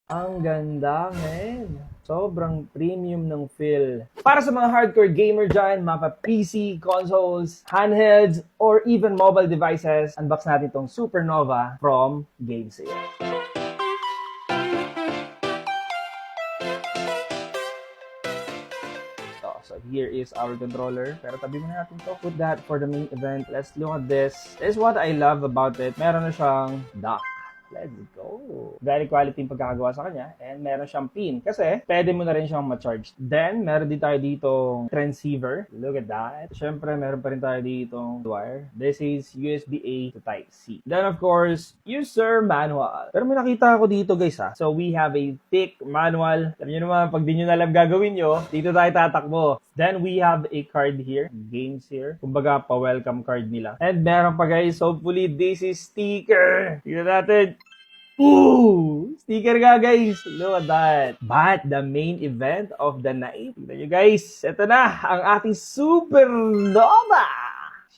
Ang ganda, men. Sobrang premium ng feel. Para sa mga hardcore gamer dyan, mapa PC, consoles, handhelds, or even mobile devices, unbox natin itong Supernova from GameSail. So here is our controller. Pero tabi muna natin to. Put that for the main event. Let's look at this. This is what I love about it. Meron na siyang dock. Let's go. Very quality yung pagkakagawa sa kanya. And meron siyang pin. Kasi, pwede mo na rin siyang ma-charge. Then, meron din tayo ditong transceiver. Look at that. Siyempre, meron pa rin tayo ditong wire. This is USB-A to Type-C. Then, of course, user manual. Pero may nakita ako dito, guys, ha. So, we have a thick manual. Alam nyo naman, pag di nyo na alam gagawin nyo, dito tayo tatakbo. Then, we have a card here. Games here. Kumbaga, pa-welcome card nila. And meron pa, guys. Hopefully, this is sticker. Tignan natin. Ooh! Sticker nga, guys. Look at that. But the main event of the night. Tignan nyo, guys. Ito na, ang ating Supernova.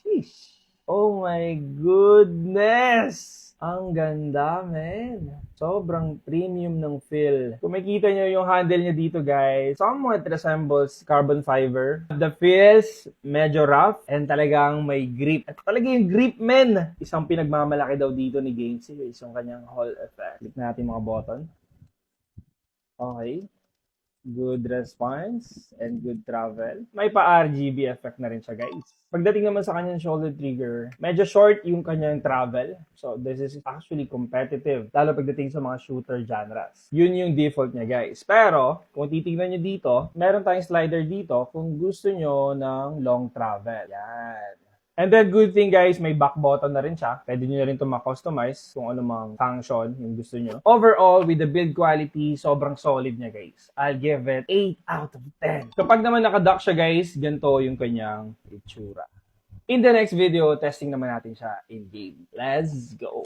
Sheesh. Oh my goodness. Ang ganda, man. Sobrang premium ng feel. Kung makita nyo yung handle niya dito, guys, somewhat resembles carbon fiber. The feels medyo rough and talagang may grip. At talaga yung grip, men. Isang pinagmamalaki daw dito ni GameSail is yung kanyang Hall effect. Click natin mga button. Okay. Good response and good travel. May pa-RGB effect na rin siya, guys. Pagdating naman sa kanyang shoulder trigger, medyo short yung kanyang travel. So, this is actually competitive. Lalo pagdating sa mga shooter genres. Yun yung default niya, guys. Pero, kung titignan nyo dito, meron tayong slider dito kung gusto nyo ng long travel. Yan. And then, good thing, guys, may back button na rin siya. Pwede nyo na rin ito ma-customize kung ano mang function yung gusto nyo. Overall, with the build quality, sobrang solid niya, guys. I'll give it 8 out of 10. Kapag naman nakadock siya, guys, ganito yung kanyang itsura. In the next video, testing naman natin siya in-game. Let's go!